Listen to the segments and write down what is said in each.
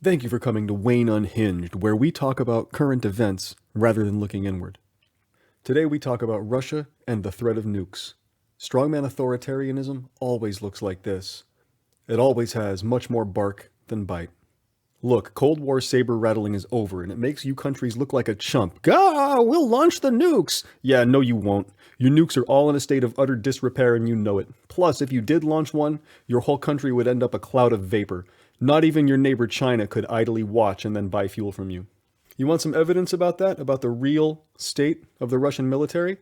Thank you for coming to Wayne Unhinged, where we talk about current events rather than looking inward. Today we talk about Russia and the threat of nukes. Strongman authoritarianism always looks like this. It always has much more bark than bite. Look, Cold War saber rattling is over, and it makes you countries look like a chump. Gah, we'll launch the nukes! Yeah, no you won't. Your nukes are all in a state of utter disrepair and you know it. Plus, if you did launch one, your whole country would end up a cloud of vapor. Not even your neighbor China could idly watch and then buy fuel from you. You want some evidence about that? About the real state of the Russian military?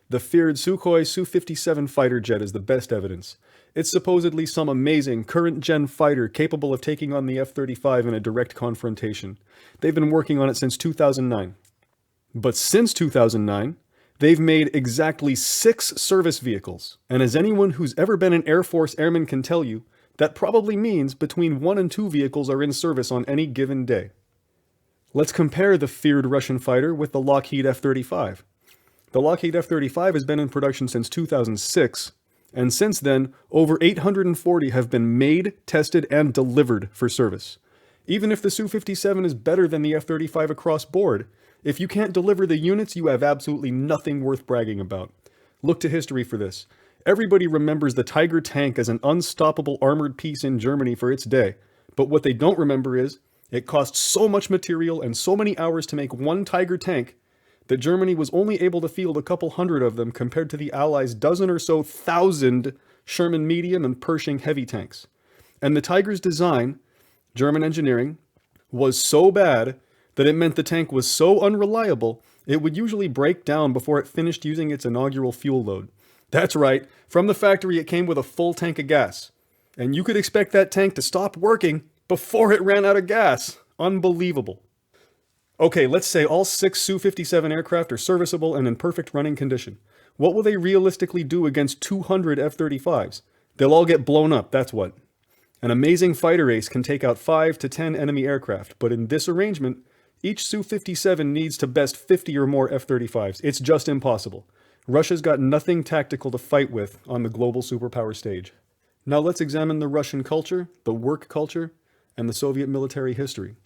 The feared Sukhoi Su-57 fighter jet is the best evidence. It's supposedly some amazing, current-gen fighter capable of taking on the F-35 in a direct confrontation. They've been working on it since 2009. But since 2009, they've made exactly 6 service vehicles. And as anyone who's ever been an Air Force airman can tell you, that probably means between 1 and 2 vehicles are in service on any given day. Let's compare the feared Russian fighter with the Lockheed F-35. The Lockheed F-35 has been in production since 2006, and since then, over 840 have been made, tested, and delivered for service. Even if the Su-57 is better than the F-35 across board, if you can't deliver the units, you have absolutely nothing worth bragging about. Look to history for this. Everybody remembers the Tiger tank as an unstoppable armored piece in Germany for its day, but what they don't remember is, it cost so much material and so many hours to make one Tiger tank that Germany was only able to field a couple hundred of them compared to the Allies' dozen or so thousand Sherman medium and Pershing heavy tanks. And the Tiger's design, German engineering, was so bad that it meant the tank was so unreliable it would usually break down before it finished using its inaugural fuel load. That's right, from the factory it came with a full tank of gas. And you could expect that tank to stop working before it ran out of gas. Unbelievable. Okay, let's say all 6 Su-57 aircraft are serviceable and in perfect running condition. What will they realistically do against 200 F-35s? They'll all get blown up, that's what. An amazing fighter ace can take out 5 to 10 enemy aircraft, but in this arrangement, each Su-57 needs to best 50 or more F-35s. It's just impossible. Russia's got nothing tactical to fight with on the global superpower stage. Now let's examine the Russian culture, the work culture, and the Soviet military history.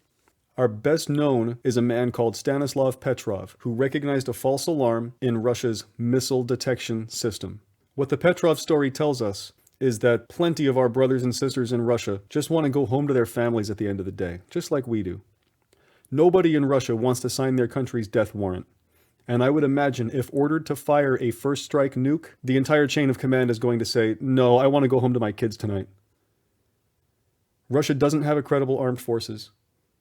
Our best known is a man called Stanislav Petrov, who recognized a false alarm in Russia's missile detection system. What the Petrov story tells us is that plenty of our brothers and sisters in Russia just want to go home to their families at the end of the day, just like we do. Nobody in Russia wants to sign their country's death warrant. And I would imagine if ordered to fire a first strike nuke, the entire chain of command is going to say, no, I want to go home to my kids tonight. Russia doesn't have a credible armed forces.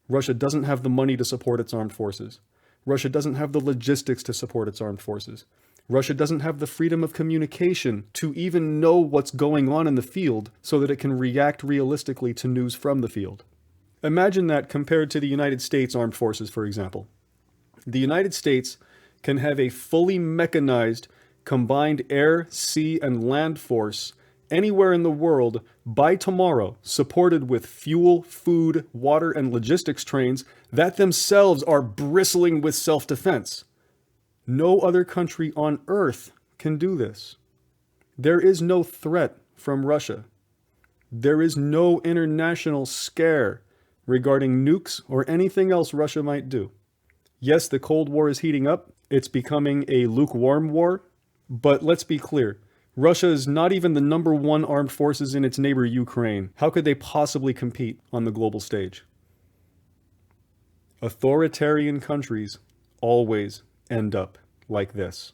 Russia doesn't have the money to support its armed forces. Russia doesn't have the logistics to support its armed forces. Russia doesn't have the freedom of communication to even know what's going on in the field so that it can react realistically to news from the field. Imagine that compared to the United States armed forces, for example. The United States can have a fully mechanized, combined air, sea, and land force anywhere in the world by tomorrow, supported with fuel, food, water, and logistics trains that themselves are bristling with self-defense. No other country on Earth can do this. There is no threat from Russia. There is no international scare regarding nukes or anything else Russia might do. Yes, the Cold War is heating up. It's becoming a lukewarm war. But let's be clear. Russia is not even the #1 armed forces in its neighbor Ukraine. How could they possibly compete on the global stage? Authoritarian countries always end up like this.